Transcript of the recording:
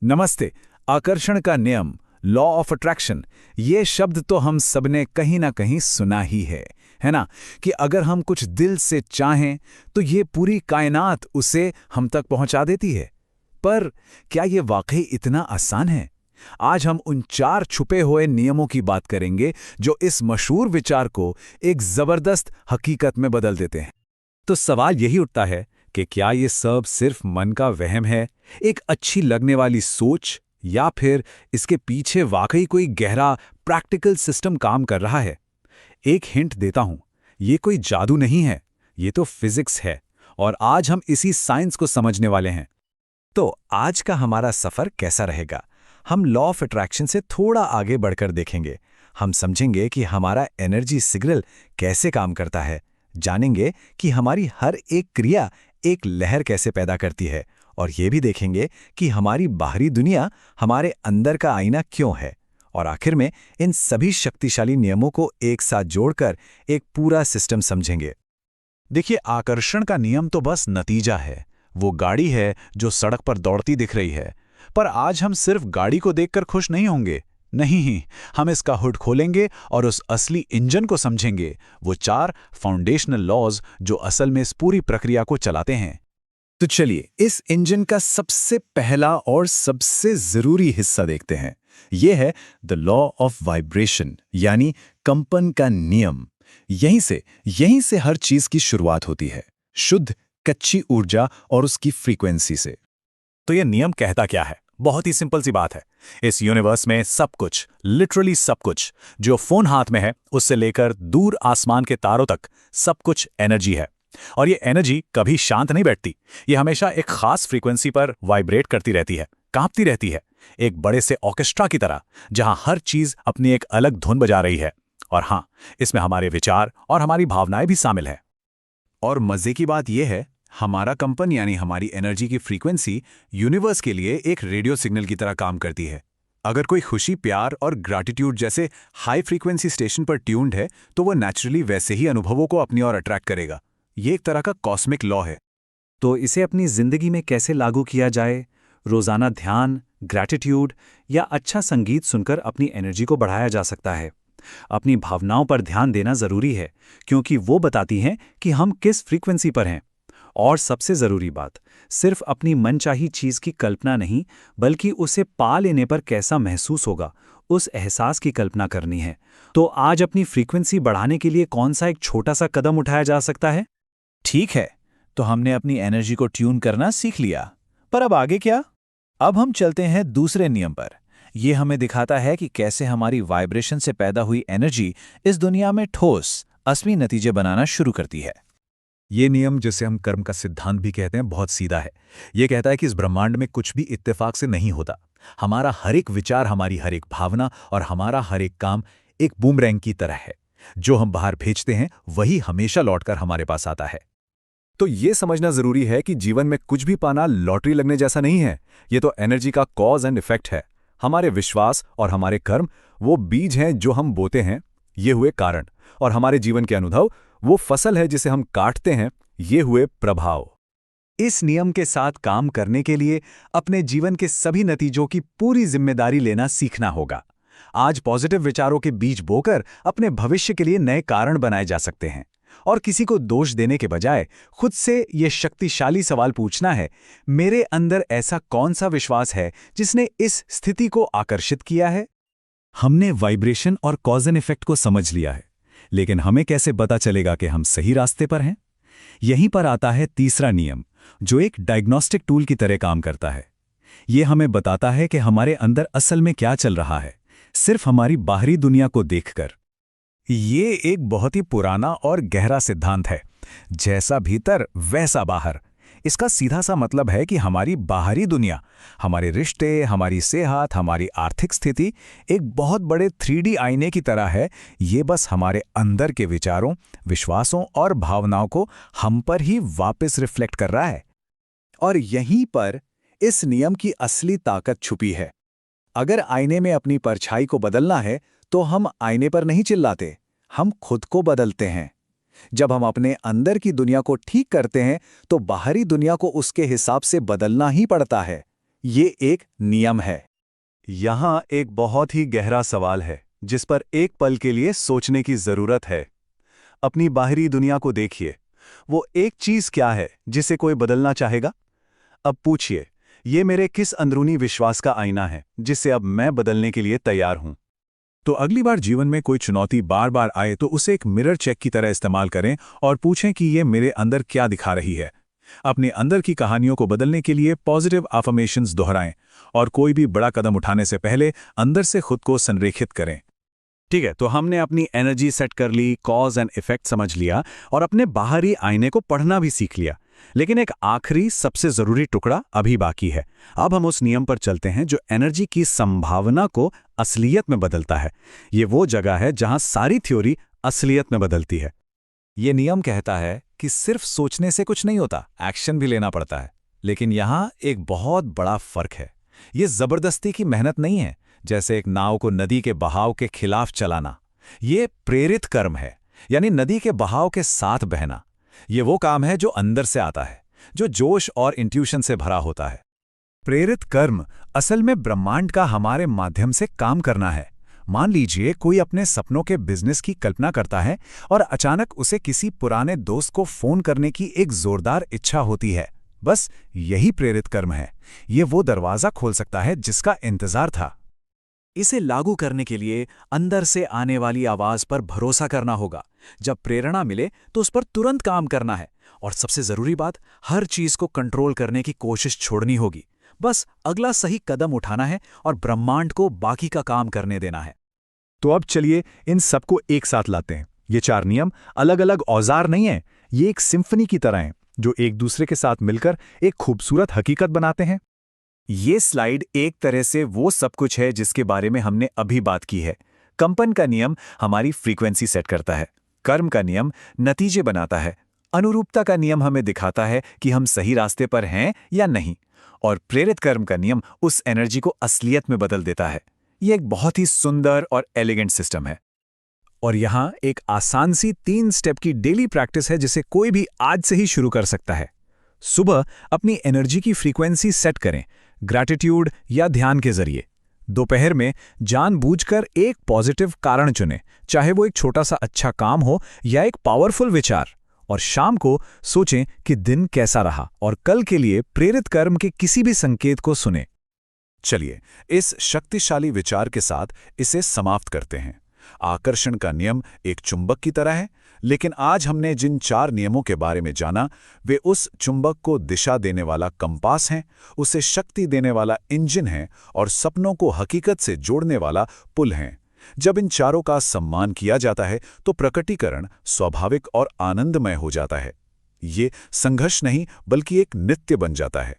नमस्ते। आकर्षण का नियम, लॉ ऑफ अट्रैक्शन, ये शब्द तो हम सबने कहीं ना कहीं सुना ही है ना? कि अगर हम कुछ दिल से चाहें तो ये पूरी कायनात उसे हम तक पहुंचा देती है। पर क्या ये वाकई इतना आसान है? आज हम उन 4 छुपे हुए नियमों की बात करेंगे जो इस मशहूर विचार को एक जबरदस्त हकीकत में बदल देते हैं। तो सवाल यही उठता है कि क्या ये सब सिर्फ मन का वहम है, एक अच्छी लगने वाली सोच, या फिर इसके पीछे वाकई कोई गहरा प्रैक्टिकल सिस्टम काम कर रहा है? एक हिंट देता हूं, ये कोई जादू नहीं है, ये तो फिजिक्स है, और आज हम इसी साइंस को समझने वाले हैं। तो आज का हमारा सफर कैसा रहेगा? हम लॉ ऑफ अट्रैक्शन से थोड़ा आगे बढ़कर देखेंगे। हम समझेंगे कि हमारा एनर्जी सिग्नल कैसे काम करता है, जानेंगे कि हमारी हर एक क्रिया एक लहर कैसे पैदा करती है, और ये भी देखेंगे कि हमारी बाहरी दुनिया हमारे अंदर का आईना क्यों है। और आखिर में इन सभी शक्तिशाली नियमों को एक साथ जोड़कर एक पूरा सिस्टम समझेंगे। देखिए, आकर्षण का नियम तो बस नतीजा है। वो गाड़ी है जो सड़क पर दौड़ती दिख रही है, पर आज हम सिर्फ गाड़ी को देखकर खुश नहीं होंगे। नहीं, हम इसका हुड खोलेंगे और उस असली इंजन को समझेंगे, वो 4 फाउंडेशनल लॉज जो असल में इस पूरी प्रक्रिया को चलाते हैं। तो चलिए इस इंजन का सबसे पहला और सबसे जरूरी हिस्सा देखते हैं। यह है द लॉ ऑफ वाइब्रेशन, यानी कंपन का नियम। यहीं से हर चीज की शुरुआत होती है, शुद्ध कच्ची ऊर्जा और उसकी फ्रीक्वेंसी से। तो यह नियम कहता क्या है? बहुत ही सिंपल सी बात है। इस यूनिवर्स में सब कुछ, लिटरली सब कुछ, जो फोन हाथ में है उससे लेकर दूर आसमान के तारों तक, सब कुछ एनर्जी है। और ये एनर्जी कभी शांत नहीं बैठती। ये हमेशा एक खास फ्रीक्वेंसी पर वाइब्रेट करती रहती है, कांपती रहती है, एक बड़े से ऑर्केस्ट्रा की तरह, जहां हर चीज अपनी एक अलग धुन बजा रही है। और हां, इसमें हमारे विचार और हमारी भावनाएं भी शामिल हैं। और मजे की बात यह है, हमारा कंपन यानी हमारी एनर्जी की फ्रीक्वेंसी यूनिवर्स के लिए एक रेडियो सिग्नल की तरह काम करती है। अगर कोई खुशी, प्यार और ग्रैटिट्यूड जैसे हाई फ्रीक्वेंसी स्टेशन पर ट्यून्ड है, तो वह नेचुरली वैसे ही अनुभवों को अपनी ओर अट्रैक्ट करेगा। ये एक तरह का कॉस्मिक लॉ है। तो इसे अपनी जिंदगी में कैसे लागू किया जाए? रोजाना ध्यान, ग्रैटिट्यूड या अच्छा संगीत सुनकर अपनी एनर्जी को बढ़ाया जा सकता है। अपनी भावनाओं पर ध्यान देना जरूरी है, क्योंकि वो बताती हैं कि हम किस फ्रीक्वेंसी पर हैं। और सबसे जरूरी बात, सिर्फ अपनी मनचाही चीज की कल्पना नहीं, बल्कि उसे पा लेने पर कैसा महसूस होगा, उस एहसास की कल्पना करनी है। तो आज अपनी फ्रीक्वेंसी बढ़ाने के लिए कौन सा एक छोटा सा कदम उठाया जा सकता है? ठीक है, तो हमने अपनी एनर्जी को ट्यून करना सीख लिया, पर अब आगे क्या? अब हम चलते हैं दूसरे नियम पर। यह हमें दिखाता है कि कैसे हमारी वाइब्रेशन से पैदा हुई एनर्जी इस दुनिया में ठोस, असली नतीजे बनाना शुरू करती है। ये नियम, जिसे हम कर्म का सिद्धांत भी कहते हैं, बहुत सीधा है। ये कहता है कि इस ब्रह्मांड में कुछ भी इत्तेफाक से नहीं होता। हमारा हर एक विचार, हमारी हर एक भावना और हमारा हर एक काम एक बूमरैंग की तरह है। जो हम बाहर भेजते हैं वही हमेशा लौटकर हमारे पास आता है। तो ये समझना जरूरी है कि जीवन में कुछ भी पाना लॉटरी लगने जैसा नहीं है। ये तो एनर्जी का कॉज एंड इफेक्ट है। हमारे विश्वास और हमारे कर्म वो बीज हैं जो हम बोते हैं, ये हुए कारण, और हमारे जीवन के अनुभव वो फसल है जिसे हम काटते हैं, ये हुए प्रभाव। इस नियम के साथ काम करने के लिए अपने जीवन के सभी नतीजों की पूरी जिम्मेदारी लेना सीखना होगा। आज पॉजिटिव विचारों के बीज बोकर अपने भविष्य के लिए नए कारण बनाए जा सकते हैं। और किसी को दोष देने के बजाय खुद से ये शक्तिशाली सवाल पूछना है, मेरे अंदर ऐसा कौन सा विश्वास है जिसने इस स्थिति को आकर्षित किया है? हमने वाइब्रेशन और कॉज एंड इफेक्ट को समझ लिया है, लेकिन हमें कैसे पता चलेगा कि हम सही रास्ते पर हैं? यहीं पर आता है तीसरा नियम, जो एक डायग्नोस्टिक टूल की तरह काम करता है। यह हमें बताता है कि हमारे अंदर असल में क्या चल रहा है, सिर्फ हमारी बाहरी दुनिया को देखकर। ये एक बहुत ही पुराना और गहरा सिद्धांत है, जैसा भीतर वैसा बाहर। इसका सीधा सा मतलब है कि हमारी बाहरी दुनिया, हमारे रिश्ते, हमारी सेहत, हमारी आर्थिक स्थिति एक बहुत बड़े 3D आईने की तरह है। ये बस हमारे अंदर के विचारों, विश्वासों और भावनाओं को हम पर ही वापस रिफ्लेक्ट कर रहा है। और यहीं पर इस नियम की असली ताकत छुपी है। अगर आईने में अपनी परछाई को बदलना है, तो हम आईने पर नहीं चिल्लाते, हम खुद को बदलते हैं। जब हम अपने अंदर की दुनिया को ठीक करते हैं, तो बाहरी दुनिया को उसके हिसाब से बदलना ही पड़ता है। ये एक नियम है। यहाँ एक बहुत ही गहरा सवाल है जिस पर एक पल के लिए सोचने की जरूरत है। अपनी बाहरी दुनिया को देखिए, वो एक चीज क्या है जिसे कोई बदलना चाहेगा? अब पूछिए, ये मेरे किस अंदरूनी विश्वास का आईना है जिसे अब मैं बदलने के लिए तैयार हूं? तो अगली बार जीवन में कोई चुनौती बार बार आए तो उसे एक मिरर चेक की तरह इस्तेमाल करें और पूछें कि ये मेरे अंदर क्या दिखा रही है। अपने अंदर की कहानियों को बदलने के लिए पॉजिटिव अफर्मेशंस दोहराएं और कोई भी बड़ा कदम उठाने से पहले अंदर से खुद को संरेखित करें। ठीक है, तो हमने अपनी एनर्जी सेट कर ली, कॉज एंड इफेक्ट समझ लिया और अपने बाहरी आईने को पढ़ना भी सीख लिया। लेकिन एक आखिरी सबसे जरूरी टुकड़ा अभी बाकी है। अब हम उस नियम पर चलते हैं जो एनर्जी की संभावना को असलियत में बदलता है। ये वो जगह है जहां सारी थ्योरी असलियत में बदलती है। ये नियम कहता है कि सिर्फ सोचने से कुछ नहीं होता, एक्शन भी लेना पड़ता है। लेकिन यहां एक बहुत बड़ा फर्क है। ये जबरदस्ती की मेहनत नहीं है, जैसे एक नाव को नदी के बहाव के खिलाफ चलाना। ये प्रेरित कर्म है, यानी नदी के बहाव के साथ बहना। ये वो काम है जो अंदर से आता है, जो जोश और इंट्यूशन से भरा होता है। प्रेरित कर्म असल में ब्रह्मांड का हमारे माध्यम से काम करना है। मान लीजिए कोई अपने सपनों के बिजनेस की कल्पना करता है और अचानक उसे किसी पुराने दोस्त को फोन करने की एक जोरदार इच्छा होती है। बस यही प्रेरित कर्म है। ये वो दरवाजा खोल सकता है जिसका इंतजार था। इसे लागू करने के लिए अंदर से आने वाली आवाज पर भरोसा करना होगा। जब प्रेरणा मिले तो उस पर तुरंत काम करना है। और सबसे जरूरी बात, हर चीज को कंट्रोल करने की कोशिश छोड़नी होगी। बस अगला सही कदम उठाना है और ब्रह्मांड को बाकी का काम करने देना है। तो अब चलिए इन सबको एक साथ लाते हैं। ये 4 नियम अलग अलग औजार नहीं हैं, ये एक सिम्फनी की तरह हैं जो एक दूसरे के साथ मिलकर एक खूबसूरत हकीकत बनाते हैं। ये स्लाइड एक तरह से वो सब कुछ है जिसके बारे में हमने अभी बात की है। कंपन का नियम हमारी फ्रीक्वेंसी सेट करता है, कर्म का नियम नतीजे बनाता है, अनुरूपता का नियम हमें दिखाता है कि हम सही रास्ते पर हैं या नहीं, और प्रेरित कर्म का नियम उस एनर्जी को असलियत में बदल देता है। ये एक बहुत ही सुंदर और एलिगेंट सिस्टम है। और यहाँ एक आसान सी 3 स्टेप की डेली प्रैक्टिस है जिसे कोई भी आज से ही शुरू कर सकता है। सुबह अपनी एनर्जी की फ्रीक्वेंसी सेट करें, ग्रैटिट्यूड या ध्यान के जरिए। दोपहर में जानबूझकर एक पॉजिटिव कारण चुनें, चाहे वो एक छोटा सा अच्छा काम हो या एक पावरफुल विचार। और शाम को सोचें कि दिन कैसा रहा और कल के लिए प्रेरित कर्म के किसी भी संकेत को सुनें। चलिए इस शक्तिशाली विचार के साथ इसे समाप्त करते हैं। आकर्षण का नियम एक चुंबक की तरह है, लेकिन आज हमने जिन 4 नियमों के बारे में जाना, वे उस चुंबक को दिशा देने वाला कंपास हैं, उसे शक्ति देने वाला इंजन है और सपनों को हकीकत से जोड़ने वाला पुल हैं। जब इन चारों का सम्मान किया जाता है तो प्रकटीकरण स्वाभाविक और आनंदमय हो जाता है। ये संघर्ष नहीं बल्कि एक नित्य बन जाता है।